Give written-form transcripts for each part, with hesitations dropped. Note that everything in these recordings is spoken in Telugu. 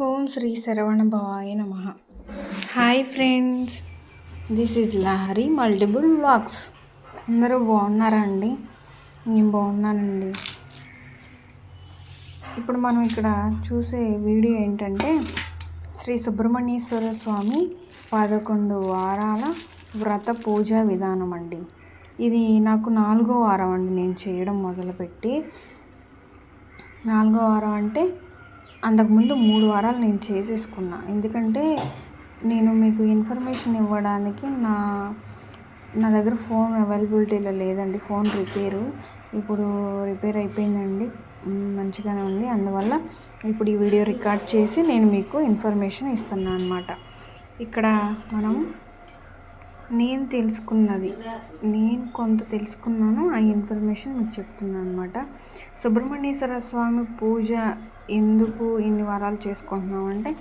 ఓం శ్రీ శరవణ భవాయ నమ. Hi friends, this is Lahari multiple vlogs. అందరూ బాగున్నారా అండి? నేను బాగున్నానండి. ఇప్పుడు మనం ఇక్కడ చూసే వీడియో ఏంటంటే శ్రీ సుబ్రహ్మణ్యేశ్వర స్వామి 11 వారాల వ్రత పూజా విధానం అండి. ఇది నాకు 4వ వారం అండి నేను చేయడం మొదలుపెట్టి. 4వ వారం అంటే అంతకుముందు 3 వారాలు నేను చేసేసుకున్నా. ఎందుకంటే నేను మీకు ఇన్ఫర్మేషన్ ఇవ్వడానికి నా దగ్గర ఫోన్ అవైలబిలిటీలో లేదండి. ఫోన్ ఇప్పుడు రిపేర్ అయిపోయిందండి. మంచిగానే ఉంది. అందువల్ల ఇప్పుడు ఈ వీడియో రికార్డ్ చేసి నేను మీకు ఇన్ఫర్మేషన్ ఇస్తున్నాను అన్నమాట. ఇక్కడ మనం నేను కొంత తెలుసుకున్నాను. ఆ ఇన్ఫర్మేషన్ మీకు చెప్తున్నాను అనమాట. సుబ్రహ్మణ్యేశ్వర స్వామి పూజ ఎందుకు ఇన్ని వారాలు చేసుకుంటున్నాం అంటే,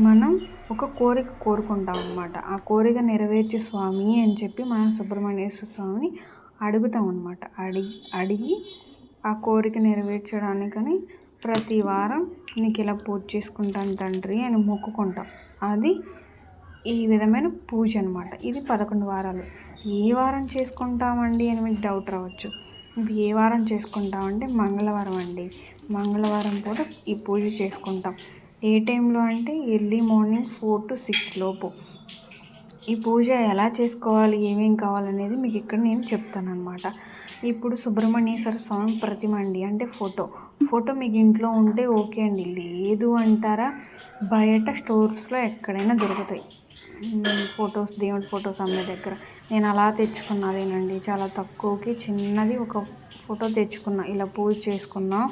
మనం ఒక కోరిక కోరుకుంటాం అనమాట. ఆ కోరిక నెరవేర్చే స్వామి అని చెప్పి మనం సుబ్రహ్మణ్యేశ్వర స్వామిని అడుగుతాం అనమాట. అడిగి ఆ కోరిక నెరవేర్చడానికని ప్రతి వారం నీకు ఇలా పూజ చేసుకుంటాను తండ్రి అని మొక్కుకుంటాం. అది ఈ విధమైన పూజ అనమాట. ఇది 11 వారాలు. ఏ వారం చేసుకుంటామండి అని మీకు డౌట్ రావచ్చు. ఇది ఏ వారం చేసుకుంటామంటే మంగళవారం అండి. మంగళవారం పూట ఈ పూజ చేసుకుంటాం. ఏ టైంలో అంటే ఎర్లీ మార్నింగ్ 4 to 6 లోపు. ఈ పూజ ఎలా చేసుకోవాలి, ఏమేం కావాలనేది మీకు ఇక్కడ నేను చెప్తాను అనమాట. ఇప్పుడు సుబ్రహ్మణ్యేశ్వర స్వామి ప్రతిమ అండి, అంటే ఫోటో మీకు ఇంట్లో ఉంటే ఓకే అండి. లేదు అంటారా, బయట స్టోర్స్లో ఎక్కడైనా దొరుకుతాయి ఫొటోస్, దేవుడి ఫొటోస్ అమ్మే దగ్గర. నేను అలా తెచ్చుకున్నదేనండి. చాలా తక్కువకి చిన్నది ఒక ఫోటో తెచ్చుకున్నా. ఇలా పూజ చేసుకున్నాం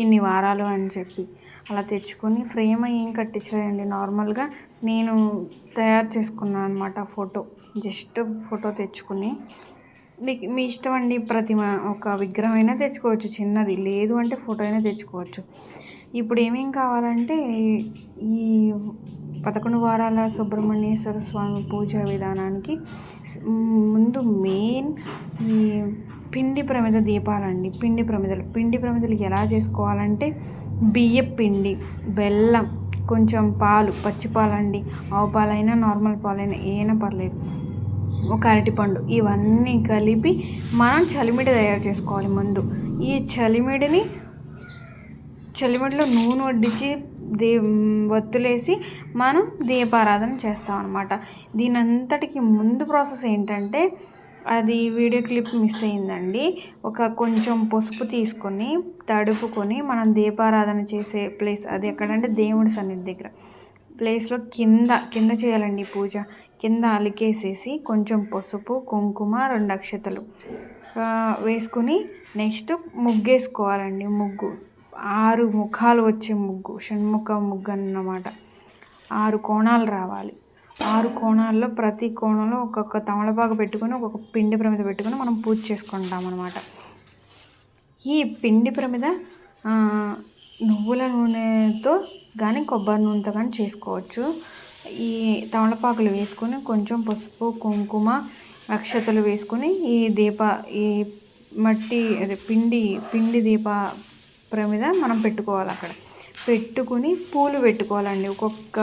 ఇన్ని వారాలు అని చెప్పి అలా తెచ్చుకొని ఫ్రేమ్ ఏం కట్టించలేదండి. నార్మల్గా నేను తయారు చేసుకున్నాను అనమాట. జస్ట్ ఫోటో తెచ్చుకుని, మీ ఇష్టం అండి. ప్రతిమ ఒక విగ్రహం అయినా తెచ్చుకోవచ్చు, చిన్నది. లేదు అంటే ఫోటో అయినా తెచ్చుకోవచ్చు. ఇప్పుడు ఏమేం కావాలంటే, ఈ 11 వారాల సుబ్రహ్మణ్యేశ్వర స్వామి పూజా విధానానికి ముందు మెయిన్ ఈ పిండి ప్రమిద దీపాలండి. పిండి ప్రమిదలు ఎలా చేసుకోవాలంటే, బియ్యం పిండి, బెల్లం, కొంచెం పాలు, పచ్చి పాలండి, ఆవు పాలైనా నార్మల్ పాలైనా ఏమైనా పర్లేదు, ఒక అరటిపండు, ఇవన్నీ కలిపి మనం చలిమిడి తయారు చేసుకోవాలి. ముందు ఈ చలిమిడిలో నూనె వడ్డించి వత్తులేసి మనం దీపారాధన చేస్తాం అన్నమాట. దీని అంతటికి ముందు ప్రాసెస్ ఏంటంటే, అది వీడియో క్లిప్ మిస్ అయిందండి. కొంచెం పసుపు తీసుకొని తడుపుకొని మనం దీపారాధన చేసే ప్లేస్ అది ఎక్కడంటే దేవుడి సన్నిధి దగ్గర ప్లేస్లో కింద చేయాలండి పూజ. కింద అలికేసేసి కొంచెం పసుపు, కుంకుమ, 2 అక్షతలు వేసుకుని నెక్స్ట్ ముగ్గేసుకోవాలండి. 6 ముఖాలు వచ్చే ముగ్గు, షణ్ముఖ ముగ్గు అన్నమాట. 6 కోణాలు రావాలి. 6 కోణాల్లో ప్రతి కోణంలో ఒక్కొక్క తమలపాకు పెట్టుకొని, ఒక్కొక్క పిండి ప్రమిద పెట్టుకొని మనం పూజ చేసుకుంటాం అన్నమాట. ఈ పిండి ప్రమిద నువ్వుల నూనెతో కానీ కొబ్బరి నూనెతో కానీ చేసుకోవచ్చు. ఈ తమలపాకులు వేసుకొని కొంచెం పసుపు, కుంకుమ, అక్షతలు వేసుకొని ఈ మట్టి పిండి దీప ప్రమిద మనం పెట్టుకోవాలి. అక్కడ పెట్టుకుని పూలు పెట్టుకోవాలండి. ఒక్కొక్క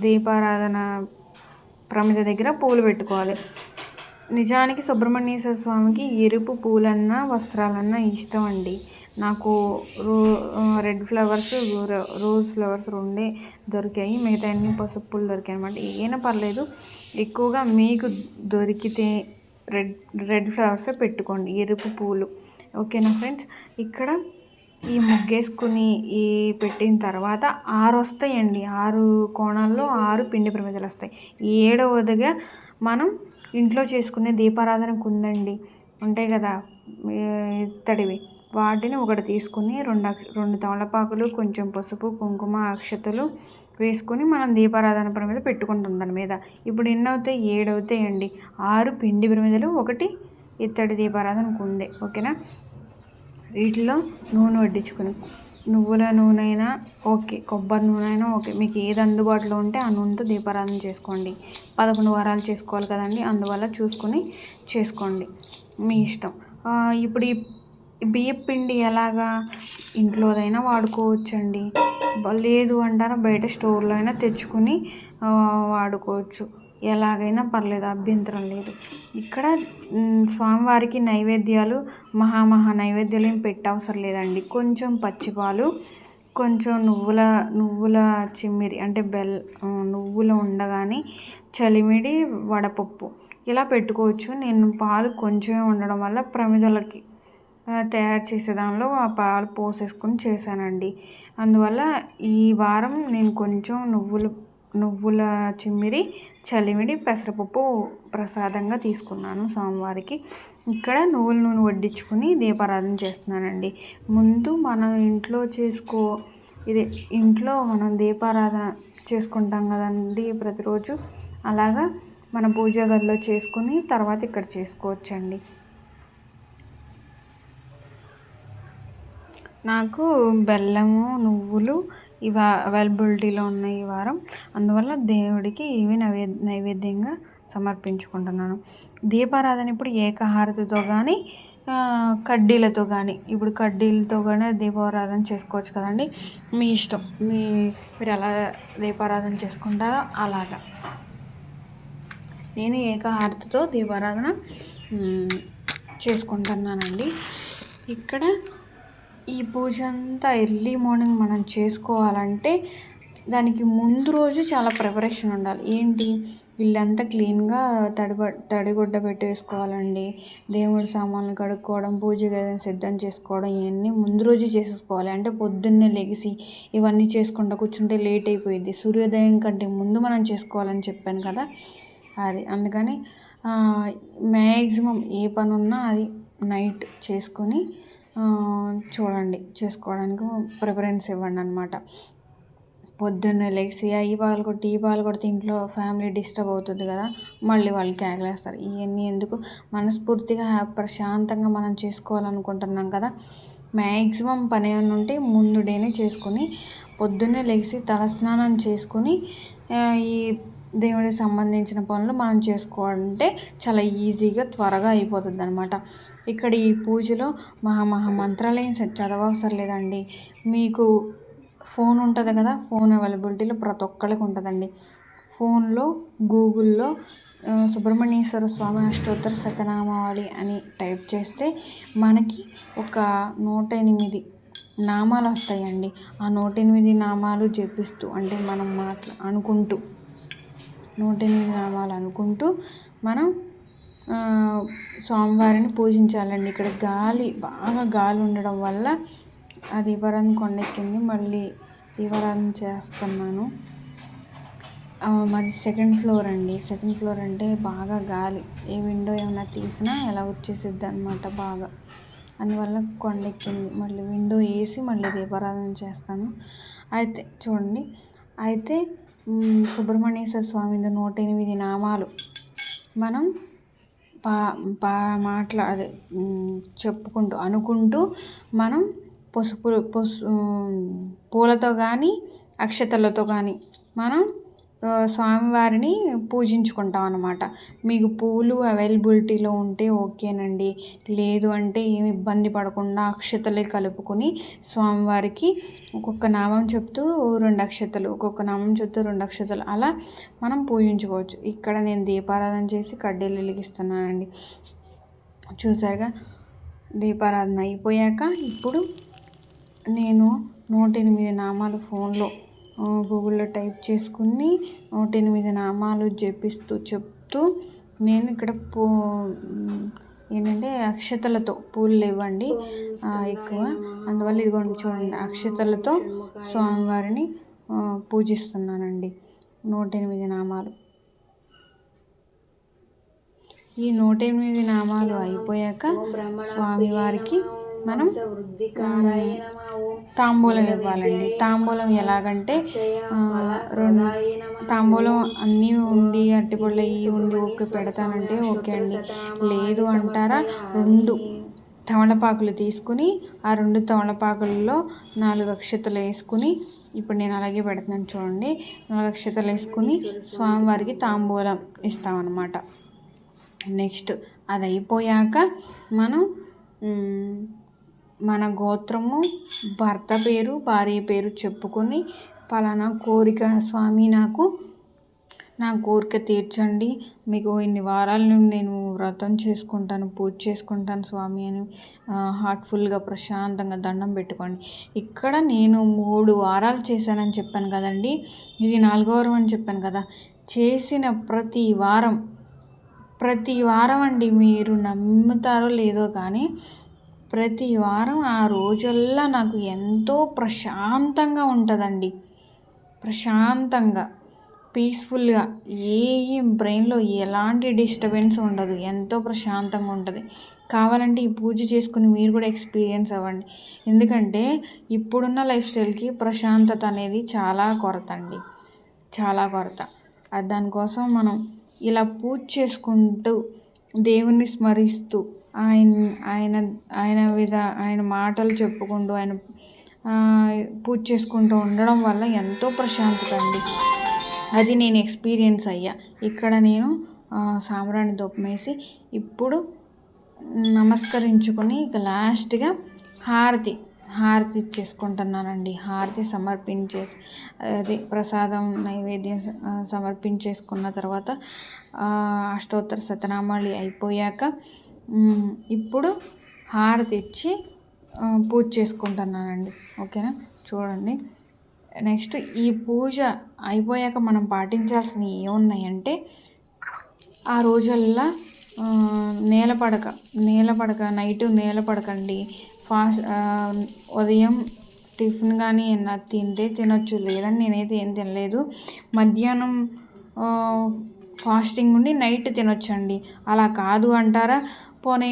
దీపారాధన ప్రమిద దగ్గర పూలు పెట్టుకోవాలి. నిజానికి సుబ్రహ్మణ్యేశ్వర స్వామికి ఎరుపు పూలన్నా వస్త్రాలన్నా ఇష్టం అండి. నాకు రెడ్ ఫ్లవర్స్, రోజ్ ఫ్లవర్స్ 2 దొరికాయి. మిగతా అన్ని పసుపు పూలు దొరికాయి అనమాట. ఏమైనా పర్లేదు, ఎక్కువగా మీకు దొరికితే రెడ్ ఫ్లవర్సే పెట్టుకోండి, ఎరుపు పూలు. ఓకేనా ఫ్రెండ్స్? ఇక్కడ ఈ ముగ్గేసుకుని పెట్టిన తర్వాత 6 వస్తాయండి. 6 కోణాల్లో 6 పిండి ప్రమిదలు వస్తాయి. 7వదిగా మనం ఇంట్లో చేసుకునే దీపారాధనకు ఉందండి, ఉంటాయి కదా ఇత్తడివి, వాటిని ఒకటి తీసుకుని 2 తమలపాకులు, కొంచెం పసుపు, కుంకుమ, అక్షతలు వేసుకొని మనం దీపారాధన ప్రమిద పెట్టుకుంటాం దాని మీద. ఇప్పుడు ఎన్ని అవుతాయి? 7 అవుతాయండి. 6 పిండి ప్రమిదలు, 1 ఇత్తడి దీపారాధనకు ఉండే. ఓకేనా? వీటిలో నూనె వడ్డించుకొని, నువ్వుల నూనె అయినా ఓకే, కొబ్బరి నూనె అయినా ఓకే, మీకు ఏది అందుబాటులో ఉంటే ఆ నూనెతో దీపారాధన చేసుకోండి. 11 వారాలు చేసుకోవాలి కదండి, అందువల్ల చూసుకొని చేసుకోండి, మీ ఇష్టం. ఇప్పుడు ఈ బియ్యం పిండి ఎలాగా ఇంట్లోదైనా వాడుకోవచ్చండి. లేదు అంటారా బయట స్టోర్లో అయినా తెచ్చుకుని వాడుకోవచ్చు. ఎలాగైనా పర్లేదు, అభ్యంతరం లేదు. ఇక్కడ స్వామివారికి నైవేద్యాలు మహా నైవేద్యాలు ఏం పెట్టవసరం లేదండి. కొంచెం పచ్చిపాలు, కొంచెం నువ్వుల చిమ్మిరి అంటే నువ్వుల ఉండగాని, చలిమిడి, వడపప్పు ఇలా పెట్టుకోవచ్చు. నేను పాలు కొంచెమే ఉండడం వల్ల ప్రమిదలకి తయారు చేసే దానిలో ఆ పాలు పోసేసుకొని చేశానండి. అందువల్ల ఈ వారం నేను కొంచెం నువ్వుల చిమ్మిరి, చలిమిడి, పెసరపప్పు ప్రసాదంగా తీసుకున్నాను స్వామివారికి. ఇక్కడ నువ్వుల నూనె వడ్డించుకుని దీపారాధన చేస్తున్నానండి. ముందు మనం ఇంట్లో మనం దీపారాధన చేసుకుంటాం కదండి ప్రతిరోజు, అలాగా మన పూజా గదిలో చేసుకుని తర్వాత ఇక్కడ చేసుకోవచ్చండి. నాకు బెల్లము, నువ్వులు ఇవి అవైలబిలిటీలో ఉన్నాయి ఈ వారం. అందువల్ల దేవుడికి ఇవి నైవేద్యంగా సమర్పించుకుంటున్నాను. దీపారాధన ఇప్పుడు ఏకహారతితో కానీ కడ్డీలతో కానీ, ఇప్పుడు కడ్డీలతో కానీ దీపారాధన చేసుకోవచ్చు కదండి. మీ ఇష్టం, మీరు ఎలా దీపారాధన చేసుకుంటారో అలాగా. నేను ఏకహారతితో దీపారాధన చేసుకుంటున్నానండి. ఇక్కడ ఈ పూజ అంతా ఎర్లీ మార్నింగ్ మనం చేసుకోవాలంటే దానికి ముందు రోజు చాలా ప్రిపరేషన్ ఉండాలి. ఏంటి, ఇల్లంతా క్లీన్గా తడిగుడ్డ పెట్టి వేసుకోవాలండి. దేవుడి సామాన్లు కడుక్కోవడం, పూజ గదిని సిద్ధం చేసుకోవడం, ఇవన్నీ ముందు రోజు చేసేసుకోవాలి. అంటే పొద్దున్నే లెగిసి ఇవన్నీ చేసుకుంటూ కూర్చుంటే లేట్ అయిపోయింది. సూర్యోదయం కంటే ముందు మనం చేసుకోవాలని చెప్పాను కదా, అది అందుకని మ్యాక్సిమం ఏ పని ఉన్నా అది నైట్ చేసుకొని చూడండి, చేసుకోవడానికి ప్రిఫరెన్స్ ఇవ్వండి అనమాట. పొద్దున్నే లెగిసి ఈ పాలు కొడితే ఇంట్లో ఫ్యామిలీ డిస్టర్బ్ అవుతుంది కదా, మళ్ళీ వాళ్ళు కేకలేస్తారు. ఇవన్నీ ఎందుకు, మనస్ఫూర్తిగా ప్రశాంతంగా మనం చేసుకోవాలనుకుంటున్నాం కదా. మ్యాక్సిమం పని ఏమైనా ఉంటే ముందు డేనే చేసుకుని పొద్దున్నే లెగిసి తలస్నానం చేసుకుని ఈ దేవుడికి సంబంధించిన పనులు మనం చేసుకోవాలంటే చాలా ఈజీగా త్వరగా అయిపోతుంది అనమాట. ఇక్కడ ఈ పూజలో మహా మంత్రాలు ఏం చదవవసరం లేదండి. మీకు ఫోన్ ఉంటుంది కదా, ఫోన్ అవైలబిలిటీలో ప్రతి ఒక్కరికి ఉంటుందండి. ఫోన్లో గూగుల్లో సుబ్రహ్మణ్యేశ్వర స్వామి అష్టోత్తర శతనామావళి అని టైప్ చేస్తే మనకి ఒక 108 నామాలు వస్తాయండి. ఆ 108 నామాలు జపిస్తూ, అంటే మనం అనుకుంటూ 108 నామాలు అనుకుంటూ మనం స్వామివారిని పూజించాలండి. ఇక్కడ బాగా గాలి ఉండడం వల్ల ఆ దీపారాధన కొండెక్కింది. మళ్ళీ దీపారాధన చేస్తున్నాను. మాది సెకండ్ ఫ్లోర్ అండి. సెకండ్ ఫ్లోర్ అంటే బాగా గాలి, ఏ విండో ఏమైనా తీసినా ఎలా వచ్చేసిద్ది అనమాట బాగా. అందువల్ల కొండెక్కింది. మళ్ళీ విండో వేసి మళ్ళీ దీపారాధన చేస్తాను. అయితే చూడండి, అయితే సుబ్రహ్మణ్యేశ్వర స్వామి 108 నామాలు మనం చెప్పుకుంటూ అనుకుంటూ మనం పూలతో కానీ అక్షతలతో కానీ మనం స్వామివారిని పూజించుకుంటాం అన్నమాట. మీకు పూలు అవైలబిలిటీలో ఉంటే ఓకేనండి. లేదు అంటే ఏమి ఇబ్బంది పడకుండా అక్షతలే కలుపుకొని స్వామివారికి ఒక్కొక్క నామం చెప్తూ 2 అక్షతలు, ఒక్కొక్క నామం చెప్తూ 2 అక్షతలు అలా మనం పూజించుకోవచ్చు. ఇక్కడ నేను దీపారాధన చేసి కడ్డీలు వెలిగిస్తున్నానండి. చూసారుగా, దీపారాధన అయిపోయాక ఇప్పుడు నేను 108 నామాలు ఫోన్లో గూగుల్లో టైప్ చేసుకుని 108 నామాలు చెప్తూ నేను ఇక్కడ ఏంటంటే అక్షతలతో, పూలు లేవండి ఎక్కువ, అందువల్ల ఇదిగోండి చూడండి, అక్షతలతో స్వామివారిని పూజిస్తున్నానండి. 108 నామాలు. ఈ 108 నామాలు అయిపోయాక స్వామివారికి మనం తాంబూలం ఇవ్వాలండి. తాంబూలం ఎలాగంటే తాంబూలం అన్నీ ఉండి అరటిపళ్ళు అవి ఉండి ఓకే పెడతానంటే ఓకే అండి. లేదు అంటారా 2 తమలపాకులు తీసుకుని ఆ 2 తమలపాకులలో 4 అక్షతలు వేసుకుని, ఇప్పుడు నేను అలాగే పెడుతున్నాను చూడండి, 4 అక్షతలు వేసుకుని స్వామివారికి తాంబూలం ఇస్తామన్నమాట. నెక్స్ట్ అది అయిపోయాక మనం మన గోత్రము, భర్త పేరు, భార్య పేరు చెప్పుకొని పలానా కోరిక స్వామి నా కోరిక తీర్చండి, మీకు ఇన్ని వారాలు నేను వ్రతం చేసుకుంటాను, పూజ చేసుకుంటాను స్వామి అని హార్ట్ఫుల్గా ప్రశాంతంగా దండం పెట్టుకోండి. ఇక్కడ నేను 3 వారాలు చేశానని చెప్పాను కదండి, ఇది 4వ వారం అని చెప్పాను కదా. చేసిన ప్రతి వారం అండి, మీరు నమ్ముతారో లేదో కానీ ప్రతి వారం ఆ రోజల్లా నాకు ఎంతో ప్రశాంతంగా ఉంటుందండి. ప్రశాంతంగా, పీస్ఫుల్గా, బ్రెయిన్లో ఎలాంటి డిస్టర్బెన్స్ ఉండదు, ఎంతో ప్రశాంతంగా ఉంటుంది. కావాలంటే ఈ పూజ చేసుకుని మీరు కూడా ఎక్స్పీరియన్స్ అవ్వండి. ఎందుకంటే ఇప్పుడున్న లైఫ్ స్టైల్కి ప్రశాంతత అనేది చాలా కొరత అండి, చాలా కొరత. దానికోసం మనం ఇలా పూజ చేసుకుంటూ దేవుణ్ణి స్మరిస్తూ ఆయన మాటలు చెప్పుకుంటూ పూజ చేసుకుంటూ ఉండడం వల్ల ఎంతో ప్రశాంతత అండి. అది నేను ఎక్స్పీరియన్స్ అయ్యా. ఇక్కడ నేను సాంబ్రాణి ధూపమేసి ఇప్పుడు నమస్కరించుకొని ఇక లాస్ట్గా హారతి ఇచ్చేసుకుంటున్నానండి. హారతి సమర్పించేసి అది ప్రసాదం నైవేద్యం సమర్పించేసుకున్న తర్వాత అష్టోత్తర శతనామాలు అయిపోయాక ఇప్పుడు హారతి ఇచ్చి పూజ చేసుకుంటున్నానండి. ఓకేనా, చూడండి. నెక్స్ట్ ఈ పూజ అయిపోయాక మనం పాటించాల్సినవి ఏమున్నాయంటే, ఆ రోజల్లా నేలపడక నైట్ నేలపడకండి. ఉదయం టిఫిన్ కానీ ఏమన్నా తింటే తినొచ్చు, లేదని నేనైతే ఏం తినలేదు. మధ్యాహ్నం ఫాస్టింగ్ ఉండి నైట్ తినొచ్చండి. అలా కాదు అంటారా, పోనీ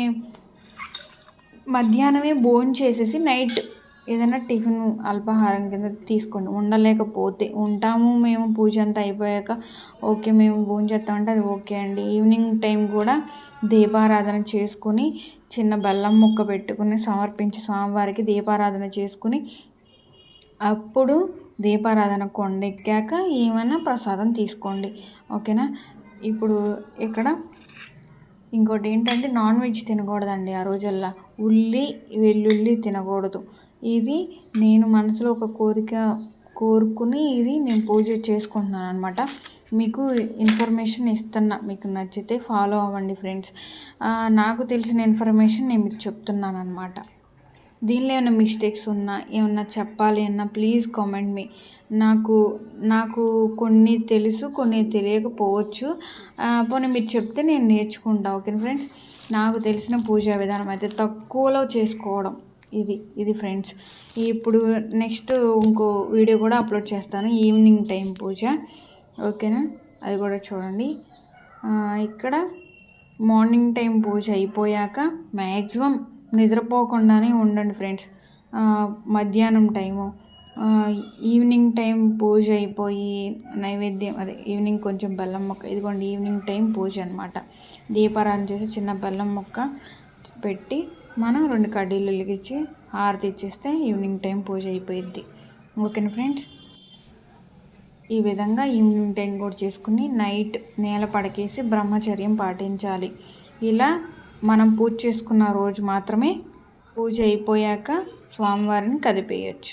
మధ్యాహ్నమే భోజనం చేసేసి నైట్ ఏదైనా టిఫిన్ అల్పాహారం కింద తీసుకోండి. ఉండలేకపోతే ఉంటాము మేము పూజ అంతా అయిపోయాక, ఓకే మేము భోజనం చేస్తామంటే అది ఓకే అండి. ఈవినింగ్ టైం కూడా దీపారాధన చేసుకుని చిన్న బెల్లం ముక్క పెట్టుకుని సమర్పించి స్వామివారికి దీపారాధన చేసుకుని అప్పుడు దీపారాధన కొండెక్కాక ఏమైనా ప్రసాదం తీసుకోండి. ఓకేనా. ఇప్పుడు ఇక్కడ ఇంకోటి ఏంటంటే, నాన్ వెజ్ తినకూడదండి ఆ రోజల్లా. వెల్లుల్లి తినకూడదు. ఇది నేను మనసులో ఒక కోరుకుని ఇది నేను పూజ చేసుకుంటున్నాను అనమాట. మీకు ఇన్ఫర్మేషన్ ఇస్తున్నా, మీకు నచ్చితే ఫాలో అవ్వండి ఫ్రెండ్స్. నాకు తెలిసిన ఇన్ఫర్మేషన్ నేను మీకు చెప్తున్నాను అనమాట. దీనిలో ఏమైనా మిస్టేక్స్ ఉన్నా, ఏమన్నా చెప్పాలి అన్నా ప్లీజ్ కామెంట్ మీ. నాకు కొన్ని తెలుసు, కొన్ని తెలియకపోవచ్చు. పోనీ మీరు చెప్తే నేను నేర్చుకుంటా. Okay friends. నాకు తెలిసిన పూజా విధానం అయితే తక్కువలో చేసుకోవడం ఇది ఫ్రెండ్స్. ఇప్పుడు నెక్స్ట్ ఇంకో వీడియో కూడా అప్లోడ్ చేస్తాను, ఈవినింగ్ టైం పూజ. ఓకేనా, అది కూడా చూడండి. ఇక్కడ మార్నింగ్ టైం పూజ అయిపోయాక మ్యాక్సిమం నిద్రపోకుండానే ఉండండి ఫ్రెండ్స్. మధ్యాహ్నం టైము, ఈవినింగ్ టైం పూజ అయిపోయి నైవేద్యం ఈవినింగ్ కొంచెం బెల్లం మొక్క, ఇదిగోండి ఈవినింగ్ టైం పూజ అనమాట. దీపారాధన చేసి చిన్న బెల్లం మొక్క పెట్టి మనం 2 కడ్డీలు వెలిగించి హారతి ఇచ్చేస్తే ఈవినింగ్ టైం పూజ అయిపోయిద్ది. ఓకేనా ఫ్రెండ్స్. ఈ విధంగా ఈవినింగ్ టైం కూడా చేసుకుని నైట్ నేల పడకేసి బ్రహ్మచర్యం పాటించాలి. ఇలా మనం పూజ చేసుకున్న రోజు మాత్రమే పూజ అయిపోయాక స్వామివారిని కదిపేయచ్చు.